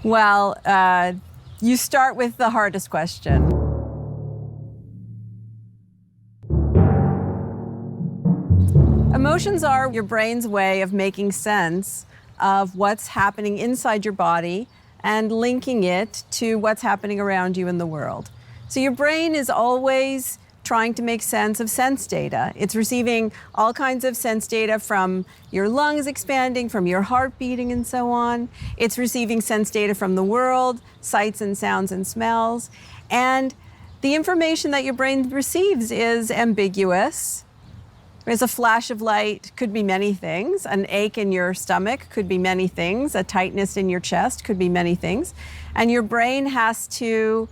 Well, you start with the hardest question. Emotions are your brain's way of making sense of what's happening inside your body and linking it to what's happening around you in the world. So your brain is always trying to make sense of sense data. It's receiving all kinds of sense data from your lungs expanding, from your heart beating, and so on. It's receiving sense data from the world, sights and sounds and smells. And the information that your brain receives is ambiguous. There's a flash of light, could be many things. An ache in your stomach could be many things. A tightness in your chest could be many things. And your brain has to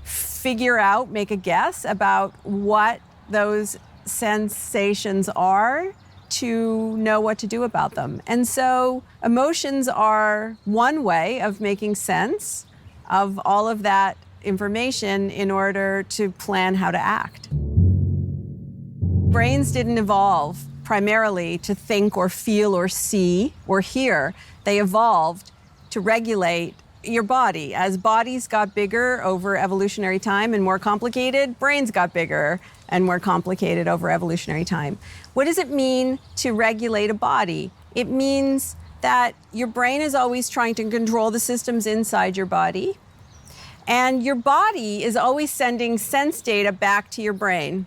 figure out, make a guess about what those sensations are to know what to do about them. And so emotions are one way of making sense of all of that information in order to plan how to act. Brains didn't evolve primarily to think or feel or see or hear. They evolved to regulate your body. As bodies got bigger over evolutionary time and more complicated, brains got bigger and more complicated over evolutionary time. What does it mean to regulate a body? It means that your brain is always trying to control the systems inside your body, and your body is always sending sense data back to your brain.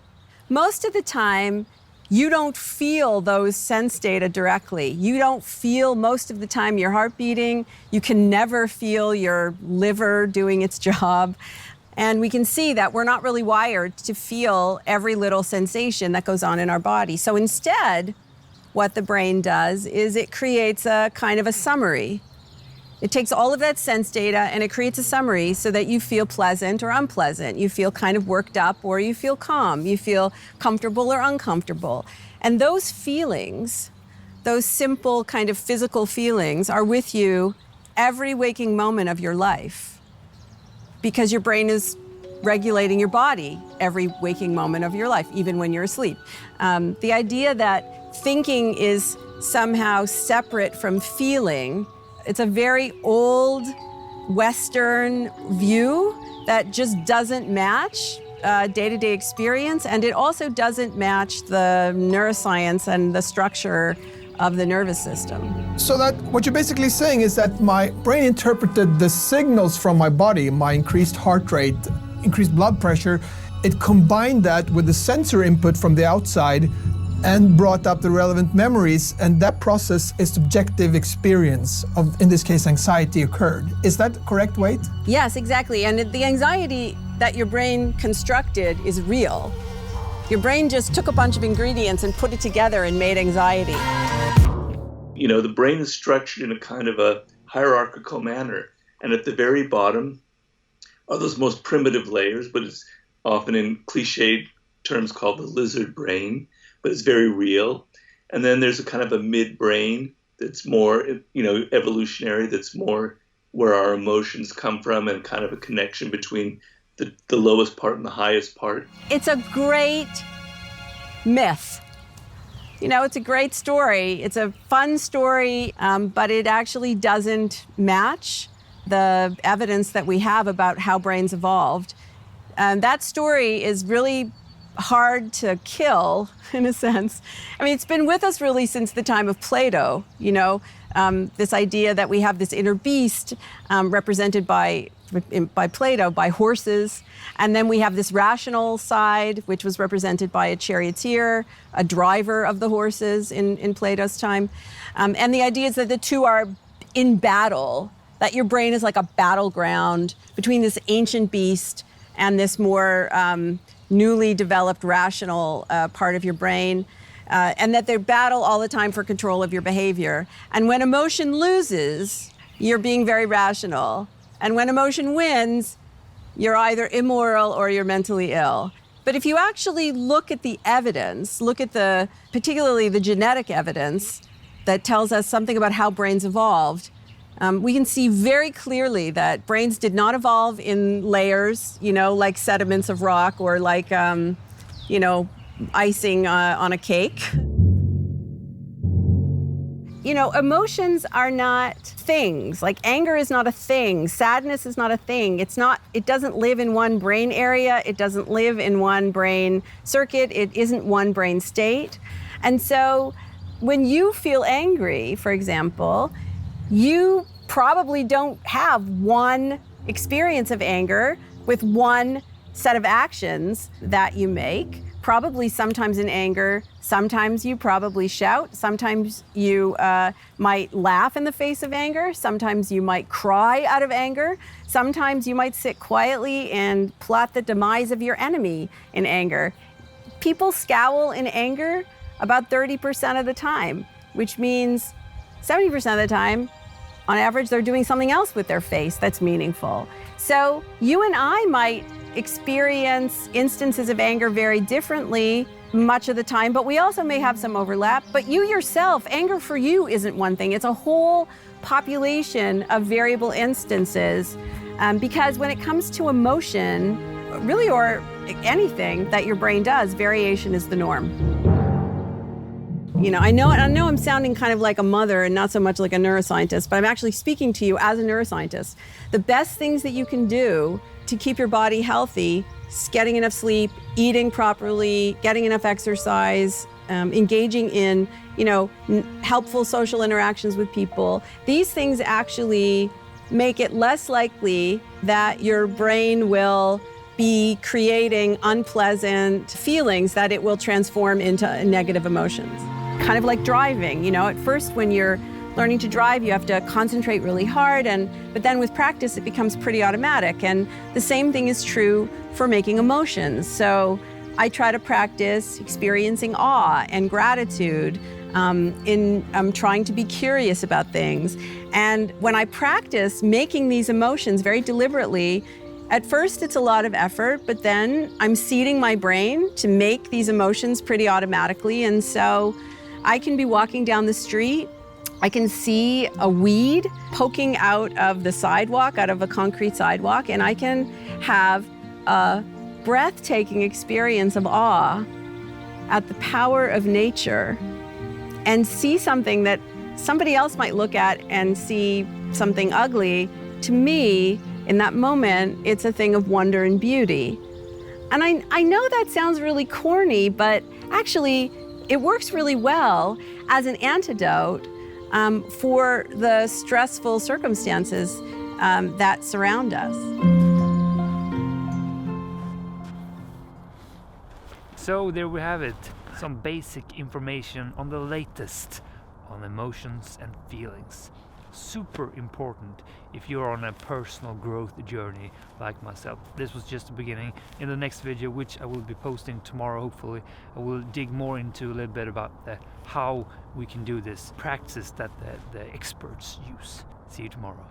Most of the time, you don't feel those sense data directly. You don't feel most of the time your heart beating. You can never feel your liver doing its job. And we can see that we're not really wired to feel every little sensation that goes on in our body. So instead, what the brain does is it creates a kind of a summary. It takes all of that sense data and it creates a summary so that you feel pleasant or unpleasant. You feel kind of worked up or you feel calm. You feel comfortable or uncomfortable. And those feelings, those simple kind of physical feelings, are with you every waking moment of your life because your brain is regulating your body every waking moment of your life, even when you're asleep. The idea that thinking is somehow separate from feeling, it's a very old Western view that just doesn't match day-to-day experience, and it also doesn't match the neuroscience and the structure of the nervous system. So that what you're basically saying is that my brain interpreted the signals from my body, my increased heart rate, increased blood pressure, it combined that with the sensor input from the outside and brought up the relevant memories, and that process is subjective experience of, in this case, anxiety occurred. Is that correct, Wade? Yes, exactly. And the anxiety that your brain constructed is real. Your brain just took a bunch of ingredients and put it together and made anxiety. You know, the brain is structured in a kind of a hierarchical manner. And at the very bottom are those most primitive layers, but it's often in cliched terms called the lizard brain, but it's very real. And then there's a kind of a midbrain that's more, evolutionary, that's more where our emotions come from and kind of a connection between the lowest part and the highest part. It's a great myth. It's a great story. It's a fun story, but it actually doesn't match the evidence that we have about how brains evolved. That story is really hard to kill, in a sense. I mean, it's been with us really since the time of Plato, this idea that we have this inner beast represented by Plato, by horses. And then we have this rational side, which was represented by a charioteer, a driver of the horses in Plato's time. And the idea is that the two are in battle, that your brain is like a battleground between this ancient beast and this more newly developed rational part of your brain, and that they battle all the time for control of your behavior. And when emotion loses, you're being very rational. And when emotion wins, you're either immoral or you're mentally ill. But if you actually look at the evidence, particularly the genetic evidence that tells us something about how brains evolved, we can see very clearly that brains did not evolve in layers, like sediments of rock or like, icing on a cake. You know, emotions are not things. Like anger is not a thing. Sadness is not a thing. It doesn't live in one brain area. It doesn't live in one brain circuit. It isn't one brain state. And so when you feel angry, for example, you probably don't have one experience of anger with one set of actions that you make. Probably sometimes in anger, sometimes you probably shout, sometimes you might laugh in the face of anger, sometimes you might cry out of anger, sometimes you might sit quietly and plot the demise of your enemy in anger. People scowl in anger about 30% of the time, which means 70% of the time, on average, they're doing something else with their face that's meaningful. So you and I might experience instances of anger very differently much of the time, but we also may have some overlap. But you yourself, anger for you isn't one thing. It's a whole population of variable instances because when it comes to emotion, really, or anything that your brain does, variation is the norm. You know, I know I'm sounding kind of like a mother and not so much like a neuroscientist, but I'm actually speaking to you as a neuroscientist. The best things that you can do to keep your body healthy is getting enough sleep, eating properly, getting enough exercise, engaging in, helpful social interactions with people. These things actually make it less likely that your brain will be creating unpleasant feelings that it will transform into negative emotions. Kind of like driving, at first when you're learning to drive, you have to concentrate really hard, but then with practice, it becomes pretty automatic. And the same thing is true for making emotions. So I try to practice experiencing awe and gratitude in trying to be curious about things. And when I practice making these emotions very deliberately, at first it's a lot of effort, but then I'm seeding my brain to make these emotions pretty automatically. And so I can be walking down the street, I can see a weed poking out of the sidewalk, out of a concrete sidewalk, and I can have a breathtaking experience of awe at the power of nature and see something that somebody else might look at and see something ugly. To me, in that moment, it's a thing of wonder and beauty. And I know that sounds really corny, but actually it works really well as an antidote for the stressful circumstances that surround us. So there we have it, some basic information on the latest on emotions and feelings. Super important if you're on a personal growth journey like myself. This was just the beginning. In the next video, which I will be posting tomorrow hopefully, I will dig more into a little bit about how we can do this practice that the experts use. See you tomorrow.